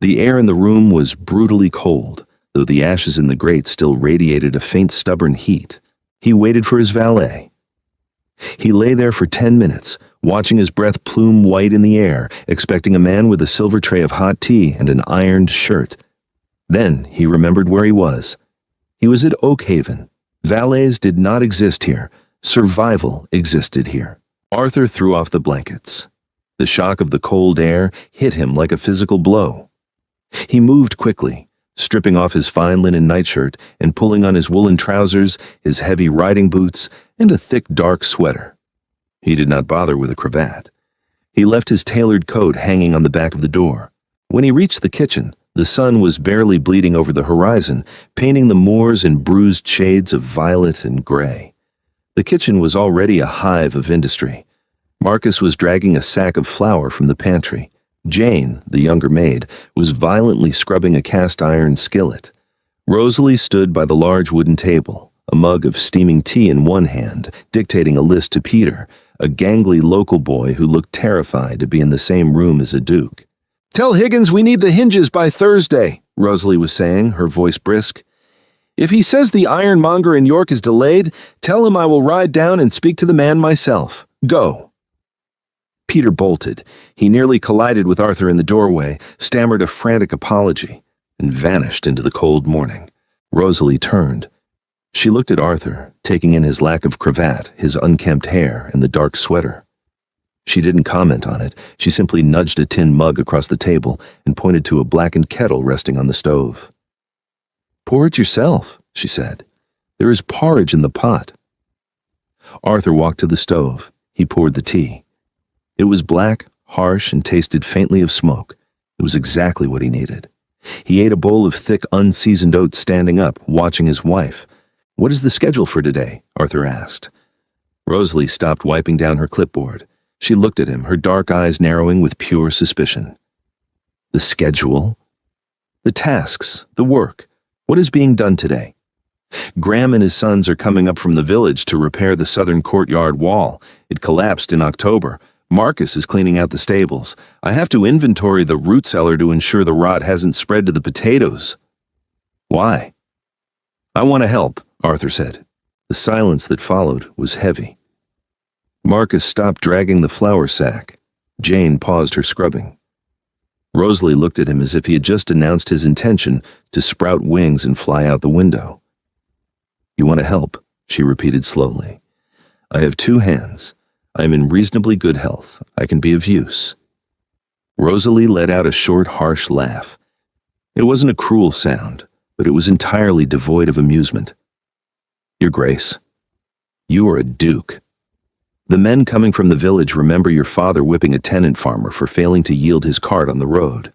The air in the room was brutally cold, though the ashes in the grate still radiated a faint, stubborn heat. He waited for his valet. He lay there for 10 minutes, watching his breath plume white in the air, expecting a man with a silver tray of hot tea and an ironed shirt. Then he remembered where he was. He was at Oakhaven. Valets did not exist here. Survival existed here. Arthur threw off the blankets. The shock of the cold air hit him like a physical blow. He moved quickly, stripping off his fine linen nightshirt and pulling on his woolen trousers, his heavy riding boots, and a thick dark sweater. He did not bother with a cravat. He left his tailored coat hanging on the back of the door. When he reached the kitchen, the sun was barely bleeding over the horizon, painting the moors in bruised shades of violet and gray. The kitchen was already a hive of industry. Marcus was dragging a sack of flour from the pantry. Jane, the younger maid, was violently scrubbing a cast-iron skillet. Rosalie stood by the large wooden table, a mug of steaming tea in one hand, dictating a list to Peter, a gangly local boy who looked terrified to be in the same room as a duke. "Tell Higgins we need the hinges by Thursday," Rosalie was saying, her voice brisk. "If he says the ironmonger in York is delayed, tell him I will ride down and speak to the man myself. Go." Peter bolted. He nearly collided with Arthur in the doorway, stammered a frantic apology, and vanished into the cold morning. Rosalie turned. She looked at Arthur, taking in his lack of cravat, his unkempt hair, and the dark sweater. She didn't comment on it. She simply nudged a tin mug across the table and pointed to a blackened kettle resting on the stove. "Pour it yourself," she said. "There is porridge in the pot." Arthur walked to the stove. He poured the tea. It was black, harsh, and tasted faintly of smoke. It was exactly what he needed. He ate a bowl of thick, unseasoned oats standing up, watching his wife. "What is the schedule for today?" Arthur asked. Rosalie stopped wiping down her clipboard. She looked at him, her dark eyes narrowing with pure suspicion. "The schedule? The tasks, the work. What is being done today?" "Graham and his sons are coming up from the village to repair the southern courtyard wall. It collapsed in October. Marcus is cleaning out the stables. I have to inventory the root cellar to ensure the rot hasn't spread to the potatoes." "Why?" "I want to help," Arthur said. The silence that followed was heavy. Marcus stopped dragging the flour sack. Jane paused her scrubbing. Rosalie looked at him as if he had just announced his intention to sprout wings and fly out the window. "You want to help?" she repeated slowly. "I have 2 hands. I am in reasonably good health. I can be of use." Rosalie let out a short, harsh laugh. It wasn't a cruel sound, but it was entirely devoid of amusement. "Your Grace, you are a duke. The men coming from the village remember your father whipping a tenant farmer for failing to yield his cart on the road.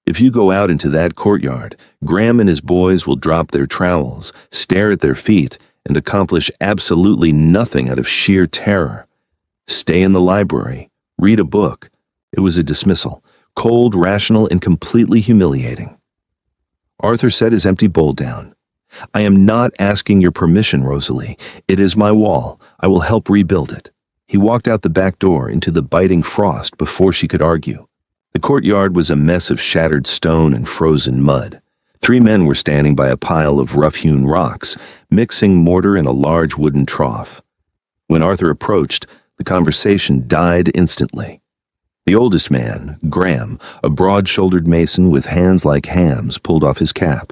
If you go out into that courtyard, Graham and his boys will drop their trowels, stare at their feet, and accomplish absolutely nothing out of sheer terror. Stay in the library, read a book." It was a dismissal, cold, rational, and completely humiliating. Arthur set his empty bowl down. "I am not asking your permission, Rosalie. It is my wall. I will help rebuild it." He walked out the back door into the biting frost before she could argue. The courtyard was a mess of shattered stone and frozen mud. 3 men were standing by a pile of rough-hewn rocks, mixing mortar in a large wooden trough. When Arthur approached, the conversation died instantly. The oldest man, Graham, a broad-shouldered mason with hands like hams, pulled off his cap.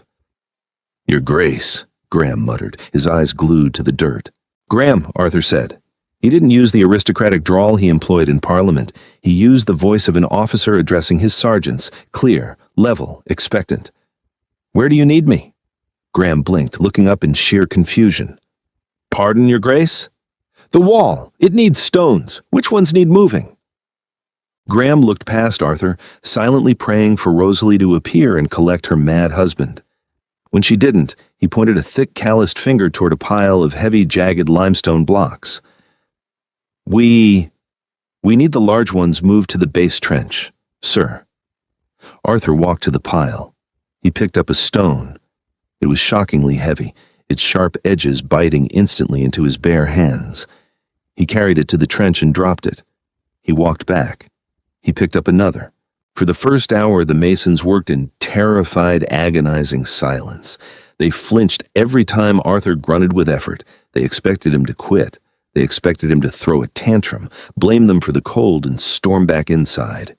"Your Grace," Graham muttered, his eyes glued to the dirt. "Graham," Arthur said. He didn't use the aristocratic drawl he employed in Parliament. He used the voice of an officer addressing his sergeants, clear, level, expectant. "Where do you need me?" Graham blinked, looking up in sheer confusion. "Pardon, Your Grace?" "The wall. It needs stones. Which ones need moving?" Graham looked past Arthur, silently praying for Rosalie to appear and collect her mad husband. When she didn't, he pointed a thick, calloused finger toward a pile of heavy, jagged limestone blocks. We need the large ones moved to the base trench, sir." Arthur walked to the pile. He picked up a stone. It was shockingly heavy, its sharp edges biting instantly into his bare hands. He carried it to the trench and dropped it. He walked back. He picked up another. For the first hour, the masons worked in terrified, agonizing silence. They flinched every time Arthur grunted with effort. They expected him to quit. They expected him to throw a tantrum, blame them for the cold, and storm back inside.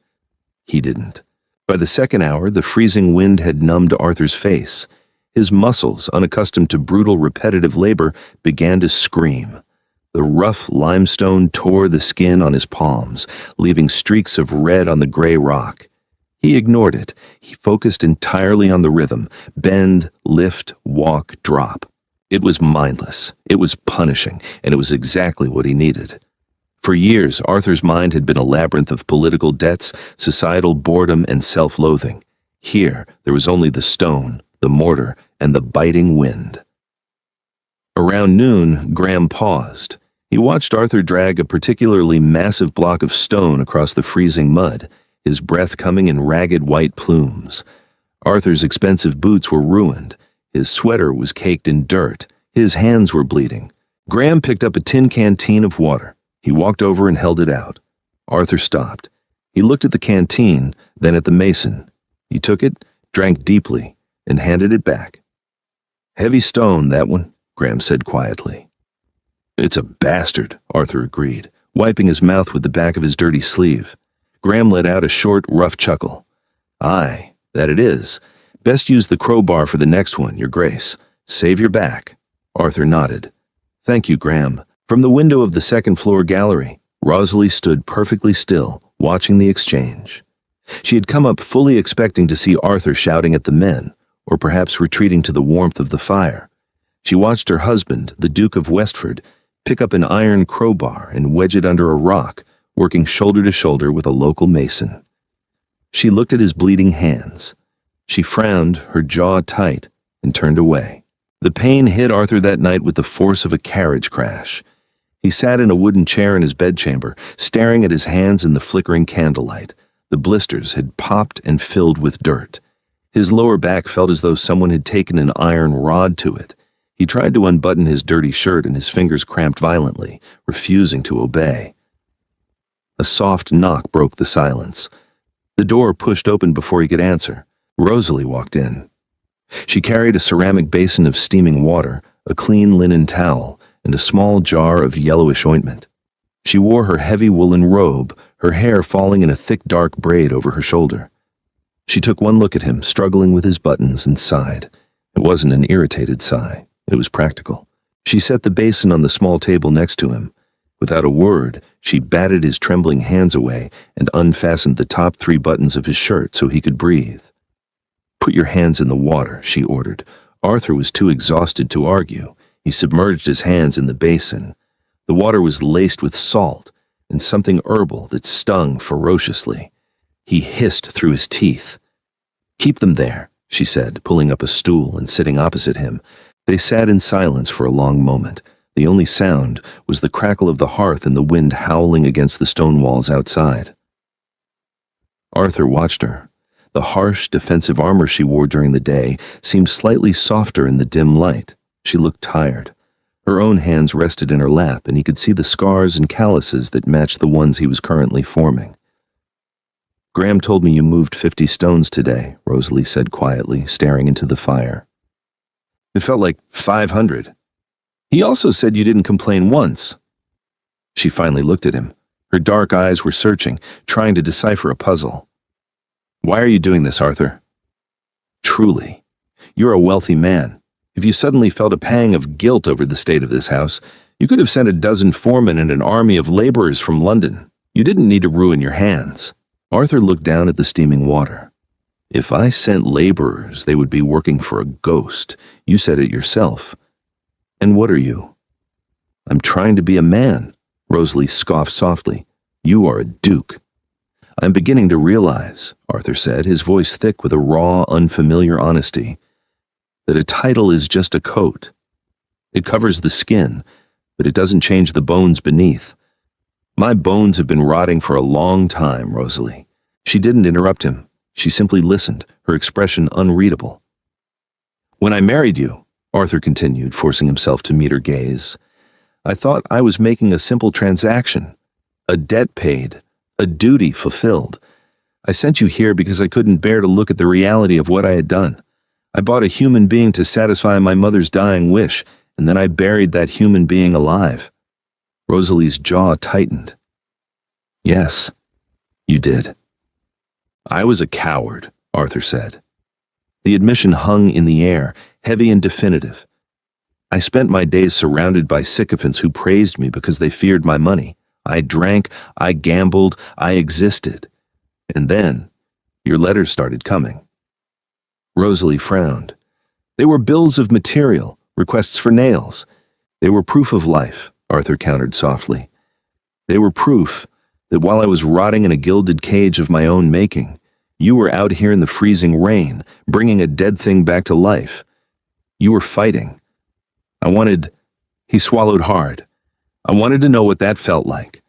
He didn't. By the second hour, the freezing wind had numbed Arthur's face. His muscles, unaccustomed to brutal, repetitive labor, began to scream. The rough limestone tore the skin on his palms, leaving streaks of red on the gray rock. He ignored it. He focused entirely on the rhythm: bend, lift, walk, drop. It was mindless, it was punishing, and it was exactly what he needed. For years, Arthur's mind had been a labyrinth of political debts, societal boredom, and self-loathing. Here, there was only the stone, the mortar, and the biting wind. Around noon, Graham paused. He watched Arthur drag a particularly massive block of stone across the freezing mud, his breath coming in ragged white plumes. Arthur's expensive boots were ruined. His sweater was caked in dirt. His hands were bleeding. Graham picked up a tin canteen of water. He walked over and held it out. Arthur stopped. He looked at the canteen, then at the mason. He took it, drank deeply, and handed it back. "Heavy stone, that one," Graham said quietly. "It's a bastard," Arthur agreed, wiping his mouth with the back of his dirty sleeve. Graham let out a short, rough chuckle. "Aye, that it is. Best use the crowbar for the next one, Your Grace. Save your back." Arthur nodded. "Thank you, Graham." From the window of the second-floor gallery, Rosalie stood perfectly still, watching the exchange. She had come up fully expecting to see Arthur shouting at the men, or perhaps retreating to the warmth of the fire. She watched her husband, the Duke of Westford, pick up an iron crowbar and wedge it under a rock, working shoulder to shoulder with a local mason. She looked at his bleeding hands. She frowned, her jaw tight, and turned away. The pain hit Arthur that night with the force of a carriage crash. He sat in a wooden chair in his bedchamber, staring at his hands in the flickering candlelight. The blisters had popped and filled with dirt. His lower back felt as though someone had taken an iron rod to it. He tried to unbutton his dirty shirt and his fingers cramped violently, refusing to obey. A soft knock broke the silence. The door pushed open before he could answer. Rosalie walked in. She carried a ceramic basin of steaming water, a clean linen towel, and a small jar of yellowish ointment. She wore her heavy woolen robe, her hair falling in a thick dark braid over her shoulder. She took one look at him, struggling with his buttons, and sighed. It wasn't an irritated sigh. It was practical. She set the basin on the small table next to him. Without a word, she batted his trembling hands away and unfastened the top 3 buttons of his shirt so he could breathe. "Put your hands in the water," she ordered. Arthur was too exhausted to argue. He submerged his hands in the basin. The water was laced with salt and something herbal that stung ferociously. He hissed through his teeth. "Keep them there," she said, pulling up a stool and sitting opposite him. They sat in silence for a long moment. The only sound was the crackle of the hearth and the wind howling against the stone walls outside. Arthur watched her. The harsh, defensive armor she wore during the day seemed slightly softer in the dim light. She looked tired. Her own hands rested in her lap, and he could see the scars and calluses that matched the ones he was currently forming. "Graham told me you moved 50 stones today," Rosalie said quietly, staring into the fire. "It felt like 500. He also said you didn't complain once." She finally looked at him. Her dark eyes were searching, trying to decipher a puzzle. "Why are you doing this, Arthur?" "Truly, you're a wealthy man. If you suddenly felt a pang of guilt over the state of this house, you could have sent a dozen foremen and an army of laborers from London. You didn't need to ruin your hands." Arthur looked down at the steaming water. "If I sent laborers, they would be working for a ghost. You said it yourself. And what are you?" "I'm trying to be a man," Rosalie scoffed softly. "You are a duke." "I'm beginning to realize," Arthur said, his voice thick with a raw, unfamiliar honesty, "that a title is just a coat. It covers the skin, but it doesn't change the bones beneath. My bones have been rotting for a long time, Rosalie." She didn't interrupt him. She simply listened, her expression unreadable. "When I married you," Arthur continued, forcing himself to meet her gaze, "I thought I was making a simple transaction, a debt paid, a duty fulfilled. I sent you here because I couldn't bear to look at the reality of what I had done. I bought a human being to satisfy my mother's dying wish, and then I buried that human being alive." Rosalie's jaw tightened. "Yes, you did." "I was a coward," Arthur said. The admission hung in the air, heavy and definitive. "I spent my days surrounded by sycophants who praised me because they feared my money. I drank, I gambled, I existed. And then, your letters started coming." Rosalie frowned. "They were bills of material, requests for nails. They were proof of life," Arthur countered softly. "They were proof that while I was rotting in a gilded cage of my own making, you were out here in the freezing rain, bringing a dead thing back to life. You were fighting. I wanted—" He swallowed hard. "I wanted to know what that felt like.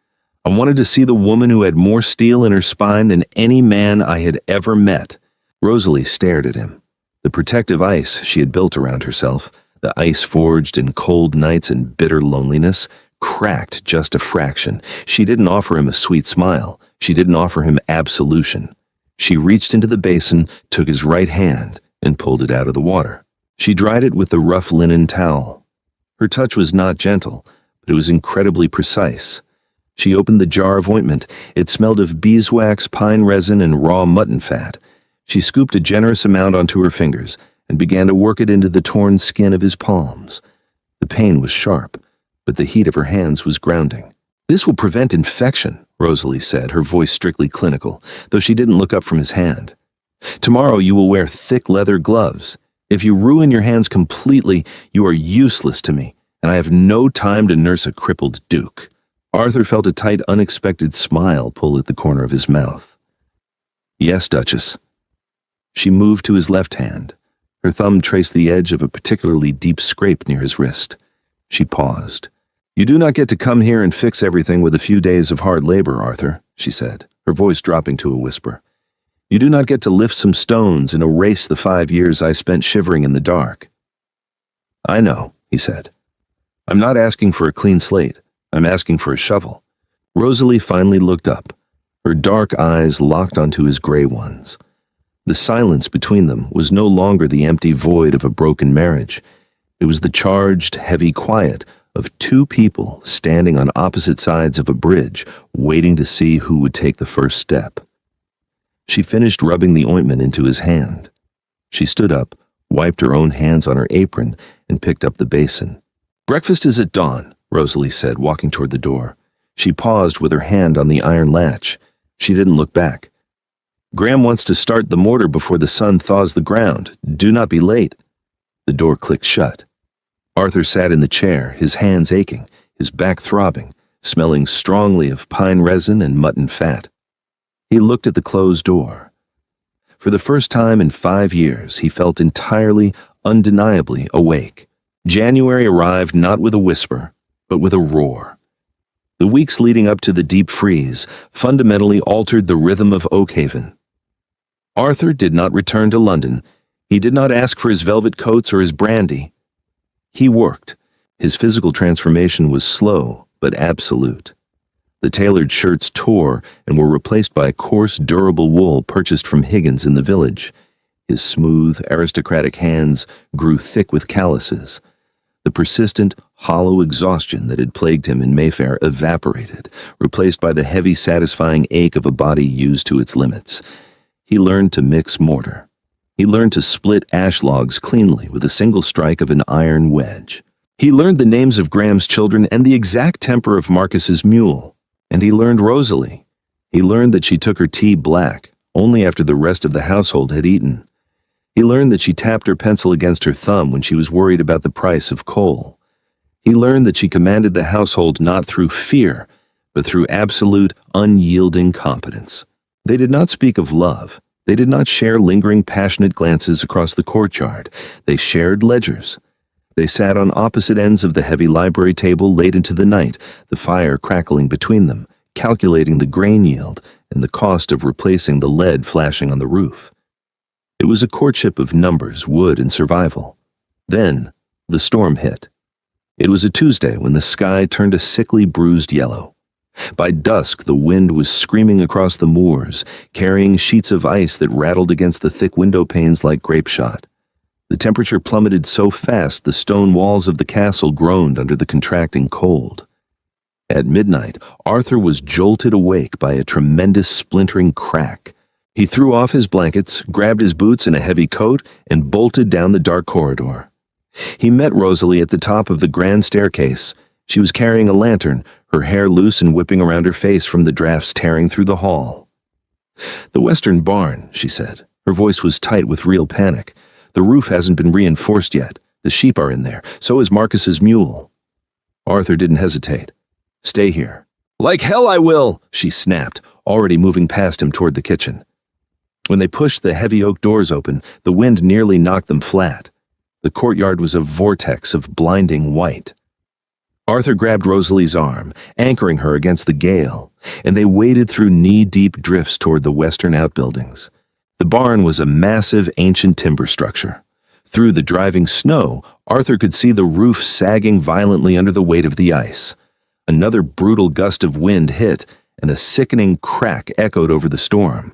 I wanted to see the woman who had more steel in her spine than any man I had ever met." Rosalie stared at him. The protective ice she had built around herself, the ice forged in cold nights and bitter loneliness, cracked just a fraction. She didn't offer him a sweet smile. She didn't offer him absolution. She reached into the basin, took his right hand, and pulled it out of the water. She dried it with the rough linen towel. Her touch was not gentle, but it was incredibly precise. She opened the jar of ointment. It smelled of beeswax, pine resin, and raw mutton fat. She scooped a generous amount onto her fingers and began to work it into the torn skin of his palms. The pain was sharp, but the heat of her hands was grounding. "This will prevent infection," Rosalie said, her voice strictly clinical, though she didn't look up from his hand. "Tomorrow you will wear thick leather gloves. If you ruin your hands completely, you are useless to me, and I have no time to nurse a crippled duke." Arthur felt a tight, unexpected smile pull at the corner of his mouth. "Yes, Duchess." She moved to his left hand. Her thumb traced the edge of a particularly deep scrape near his wrist. She paused. "You do not get to come here and fix everything with a few days of hard labor, Arthur," she said, her voice dropping to a whisper. "You do not get to lift some stones and erase the 5 years I spent shivering in the dark." "I know," he said. "I'm not asking for a clean slate. I'm asking for a shovel." Rosalie finally looked up. Her dark eyes locked onto his gray ones. The silence between them was no longer the empty void of a broken marriage. It was the charged, heavy quiet of 2 people standing on opposite sides of a bridge, waiting to see who would take the first step. She finished rubbing the ointment into his hand. She stood up, wiped her own hands on her apron, and picked up the basin. Breakfast is at dawn, Rosalie said, walking toward the door. She paused with her hand on the iron latch. She didn't look back. Graham wants to start the mortar before the sun thaws the ground. Do not be late. The door clicked shut. Arthur sat in the chair, his hands aching, his back throbbing, smelling strongly of pine resin and mutton fat. He looked at the closed door. For the first time in 5 years, he felt entirely, undeniably awake. January arrived not with a whisper, but with a roar. The weeks leading up to the deep freeze fundamentally altered the rhythm of Oakhaven. Arthur did not return to London. He did not ask for his velvet coats or his brandy. He worked. His physical transformation was slow, but absolute. The tailored shirts tore and were replaced by coarse, durable wool purchased from Higgins in the village. His smooth, aristocratic hands grew thick with calluses. The persistent, hollow exhaustion that had plagued him in Mayfair evaporated, replaced by the heavy, satisfying ache of a body used to its limits. He learned to mix mortar. He learned to split ash logs cleanly with a single strike of an iron wedge. He learned the names of Graham's children and the exact temper of Marcus's mule. And he learned Rosalie. He learned that she took her tea black, only after the rest of the household had eaten. He learned that she tapped her pencil against her thumb when she was worried about the price of coal. He learned that she commanded the household not through fear, but through absolute, unyielding competence. They did not speak of love. They did not share lingering, passionate glances across the courtyard. They shared ledgers. They sat on opposite ends of the heavy library table late into the night, the fire crackling between them, calculating the grain yield and the cost of replacing the lead flashing on the roof. It was a courtship of numbers, wood, and survival. Then, the storm hit. It was a Tuesday when the sky turned a sickly, bruised yellow. By dusk, the wind was screaming across the moors, carrying sheets of ice that rattled against the thick window panes like grape shot. The temperature plummeted so fast the stone walls of the castle groaned under the contracting cold. At midnight, Arthur was jolted awake by a tremendous splintering crack. He threw off his blankets, grabbed his boots and a heavy coat, and bolted down the dark corridor. He met Rosalie at the top of the grand staircase. She was carrying a lantern, her hair loose and whipping around her face from the drafts tearing through the hall. "The western barn," she said. Her voice was tight with real panic. "The roof hasn't been reinforced yet. The sheep are in there. So is Marcus's mule." Arthur didn't hesitate. "Stay here." "Like hell I will," she snapped, already moving past him toward the kitchen. When they pushed the heavy oak doors open, the wind nearly knocked them flat. The courtyard was a vortex of blinding white. Arthur grabbed Rosalie's arm, anchoring her against the gale, and they waded through knee-deep drifts toward the western outbuildings. The barn was a massive, ancient timber structure. Through the driving snow, Arthur could see the roof sagging violently under the weight of the ice. Another brutal gust of wind hit, and a sickening crack echoed over the storm.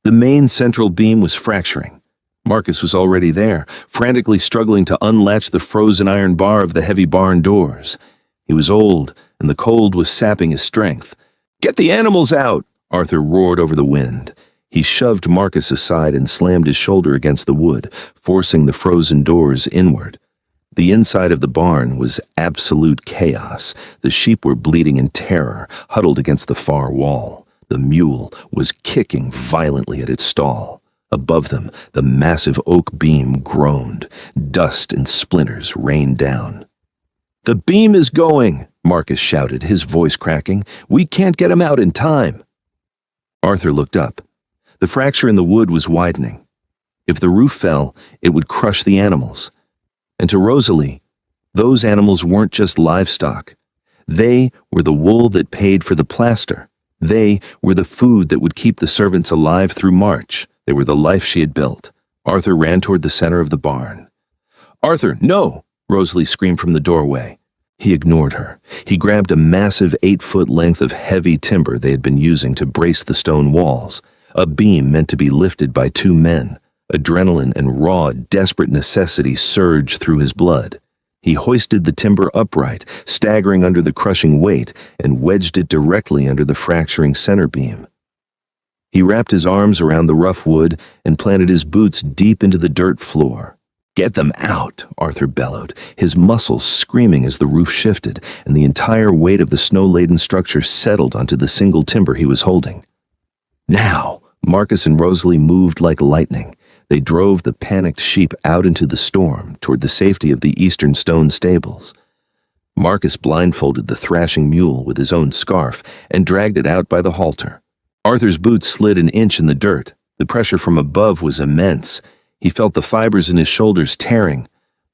The main central beam was fracturing. Marcus was already there, frantically struggling to unlatch the frozen iron bar of the heavy barn doors. He was old, and the cold was sapping his strength. "Get the animals out!" Arthur roared over the wind. He shoved Marcus aside and slammed his shoulder against the wood, forcing the frozen doors inward. The inside of the barn was absolute chaos. The sheep were bleating in terror, huddled against the far wall. The mule was kicking violently at its stall. Above them, the massive oak beam groaned. Dust and splinters rained down. "The beam is going," Marcus shouted, his voice cracking. "We can't get him out in time." Arthur looked up. The fracture in the wood was widening. If the roof fell, it would crush the animals. And to Rosalie, those animals weren't just livestock. They were the wool that paid for the plaster. They were the food that would keep the servants alive through March. They were the life she had built. Arthur ran toward the center of the barn. "Arthur, no!" Rosalie screamed from the doorway. He ignored her. He grabbed a massive 8-foot length of heavy timber they had been using to brace the stone walls, a beam meant to be lifted by 2 men. Adrenaline and raw, desperate necessity surged through his blood. He hoisted the timber upright, staggering under the crushing weight, and wedged it directly under the fracturing center beam. He wrapped his arms around the rough wood and planted his boots deep into the dirt floor. "Get them out," Arthur bellowed, his muscles screaming as the roof shifted, and the entire weight of the snow-laden structure settled onto the single timber he was holding. Now, Marcus and Rosalie moved like lightning. They drove the panicked sheep out into the storm toward the safety of the eastern stone stables. Marcus blindfolded the thrashing mule with his own scarf and dragged it out by the halter. Arthur's boots slid an inch in the dirt. The pressure from above was immense. He felt the fibers in his shoulders tearing.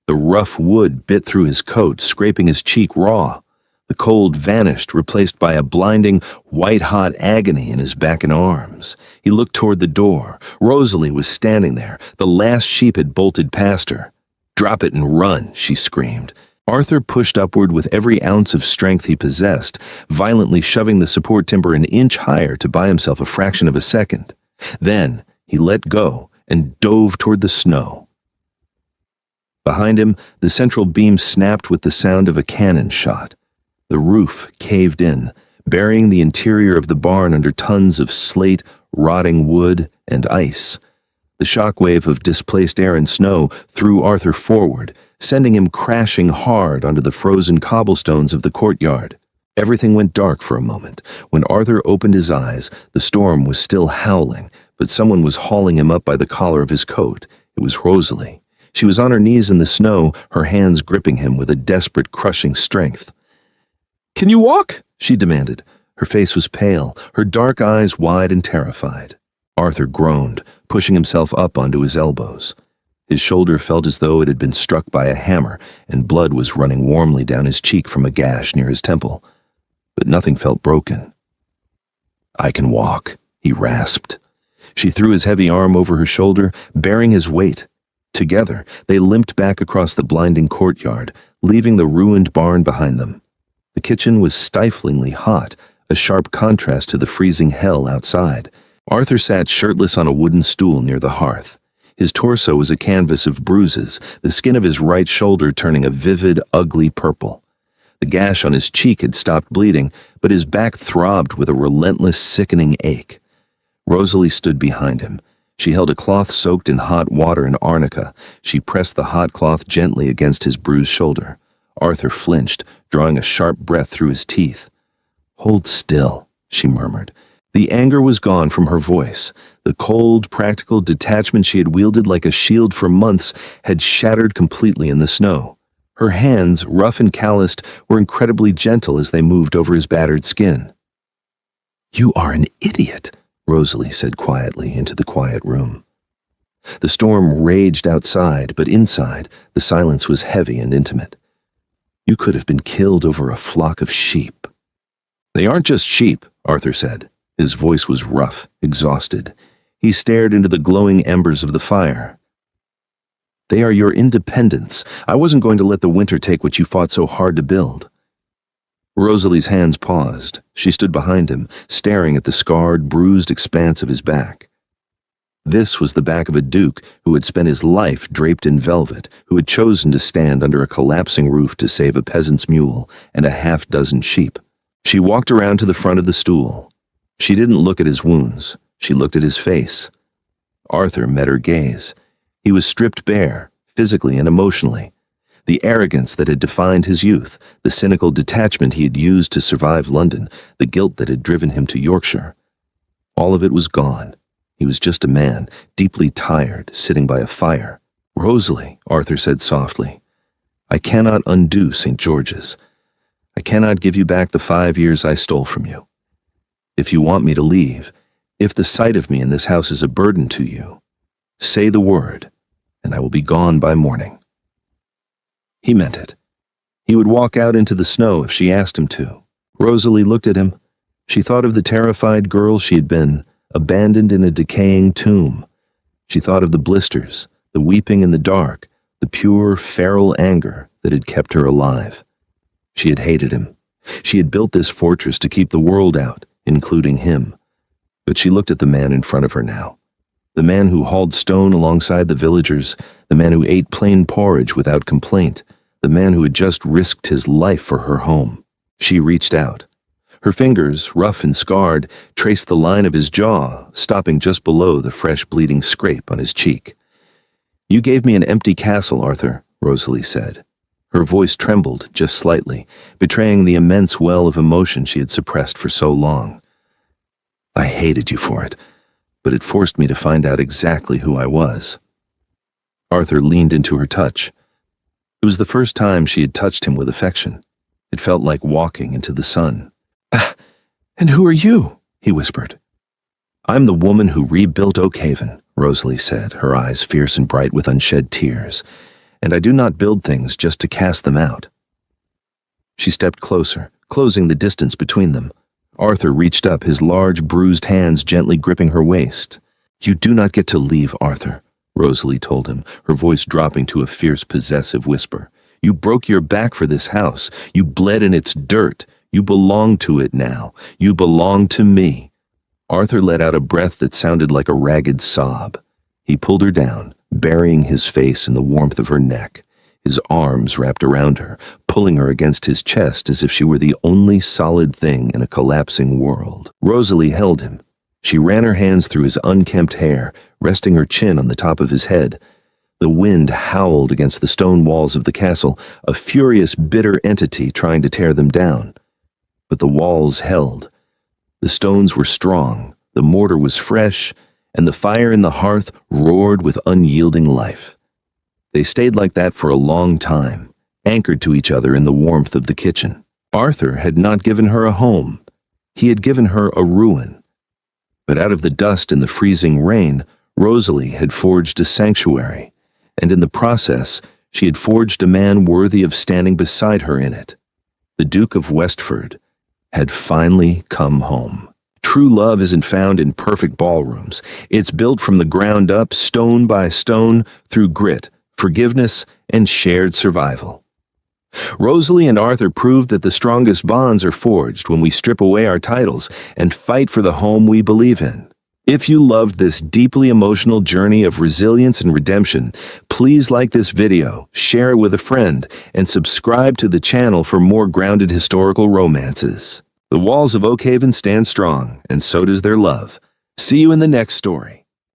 The rough wood bit through his coat, scraping his cheek raw. The cold vanished, replaced by a blinding, white-hot agony in his back and arms. He looked toward the door. Rosalie was standing there. The last sheep had bolted past her. "Drop it and run," she screamed. Arthur pushed upward with every ounce of strength he possessed, violently shoving the support timber an inch higher to buy himself a fraction of a second. Then he let go and dove toward the snow. Behind him, the central beam snapped with the sound of a cannon shot. The roof caved in, burying the interior of the barn under tons of slate, rotting wood, and ice. The shockwave of displaced air and snow threw Arthur forward, sending him crashing hard onto the frozen cobblestones of the courtyard. Everything went dark for a moment. When Arthur opened his eyes, the storm was still howling, but someone was hauling him up by the collar of his coat. It was Rosalie. She was on her knees in the snow, her hands gripping him with a desperate, crushing strength. "Can you walk?" she demanded. Her face was pale, her dark eyes wide and terrified. Arthur groaned, pushing himself up onto his elbows. His shoulder felt as though it had been struck by a hammer, and blood was running warmly down his cheek from a gash near his temple. But nothing felt broken. "I can walk," he rasped. She threw his heavy arm over her shoulder, bearing his weight. Together, they limped back across the blinding courtyard, leaving the ruined barn behind them. The kitchen was stiflingly hot, a sharp contrast to the freezing hell outside. Arthur sat shirtless on a wooden stool near the hearth. His torso was a canvas of bruises, the skin of his right shoulder turning a vivid, ugly purple. The gash on his cheek had stopped bleeding, but his back throbbed with a relentless, sickening ache. Rosalie stood behind him. She held a cloth soaked in hot water and arnica. She pressed the hot cloth gently against his bruised shoulder. Arthur flinched, drawing a sharp breath through his teeth. "Hold still," she murmured. The anger was gone from her voice. The cold, practical detachment she had wielded like a shield for months had shattered completely in the snow. Her hands, rough and calloused, were incredibly gentle as they moved over his battered skin. "You are an idiot," Rosalie said quietly into the quiet room. The storm raged outside, but inside, the silence was heavy and intimate. "You could have been killed over a flock of sheep." "They aren't just sheep," Arthur said. His voice was rough, exhausted. He stared into the glowing embers of the fire. "They are your independence. I wasn't going to let the winter take what you fought so hard to build." Rosalie's hands paused. She stood behind him, staring at the scarred, bruised expanse of his back. This was the back of a duke who had spent his life draped in velvet, who had chosen to stand under a collapsing roof to save a peasant's mule and a half-dozen sheep. She walked around to the front of the stool. She didn't look at his wounds. She looked at his face. Arthur met her gaze. He was stripped bare, physically and emotionally. The arrogance that had defined his youth, the cynical detachment he had used to survive London, the guilt that had driven him to Yorkshire. All of it was gone. He was just a man, deeply tired, sitting by a fire. "Rosalie," Arthur said softly, "I cannot undo St. George's. I cannot give you back the 5 years I stole from you. If you want me to leave, if the sight of me in this house is a burden to you, say the word, and I will be gone by morning." He meant it. He would walk out into the snow if she asked him to. Rosalie looked at him. She thought of the terrified girl she had been, abandoned in a decaying tomb. She thought of the blisters, the weeping in the dark, the pure, feral anger that had kept her alive. She had hated him. She had built this fortress to keep the world out, including him. But she looked at the man in front of her now. The man who hauled stone alongside the villagers, the man who ate plain porridge without complaint, the man who had just risked his life for her home. She reached out. Her fingers, rough and scarred, traced the line of his jaw, stopping just below the fresh bleeding scrape on his cheek. You gave me an empty castle, Arthur, Rosalie said. Her voice trembled just slightly, betraying the immense well of emotion she had suppressed for so long. I hated you for it, but it forced me to find out exactly who I was. Arthur leaned into her touch. It was the first time she had touched him with affection. It felt like walking into the sun. And who are you? He whispered. I'm the woman who rebuilt Oakhaven, Rosalie said, her eyes fierce and bright with unshed tears. And I do not build things just to cast them out. She stepped closer, closing the distance between them. Arthur reached up, his large, bruised hands gently gripping her waist. You do not get to leave, Arthur, Rosalie told him, her voice dropping to a fierce, possessive whisper. You broke your back for this house. You bled in its dirt. You belong to it now. You belong to me. Arthur let out a breath that sounded like a ragged sob. He pulled her down, burying his face in the warmth of her neck, his arms wrapped around her, pulling her against his chest as if she were the only solid thing in a collapsing world. Rosalie held him. She ran her hands through his unkempt hair, resting her chin on the top of his head. The wind howled against the stone walls of the castle, a furious, bitter entity trying to tear them down. But the walls held. The stones were strong, the mortar was fresh, and the fire in the hearth roared with unyielding life. They stayed like that for a long time, anchored to each other in the warmth of the kitchen. Arthur had not given her a home. He had given her a ruin. But out of the dust and the freezing rain, Rosalie had forged a sanctuary, and in the process, she had forged a man worthy of standing beside her in it. The Duke of Westford had finally come home. True love isn't found in perfect ballrooms. It's built from the ground up, stone by stone, through grit, forgiveness, and shared survival. Rosalie and Arthur proved that the strongest bonds are forged when we strip away our titles and fight for the home we believe in. If you loved this deeply emotional journey of resilience and redemption, please like this video, share it with a friend, and subscribe to the channel for more grounded historical romances. The walls of Oakhaven stand strong, and so does their love. See you in the next story.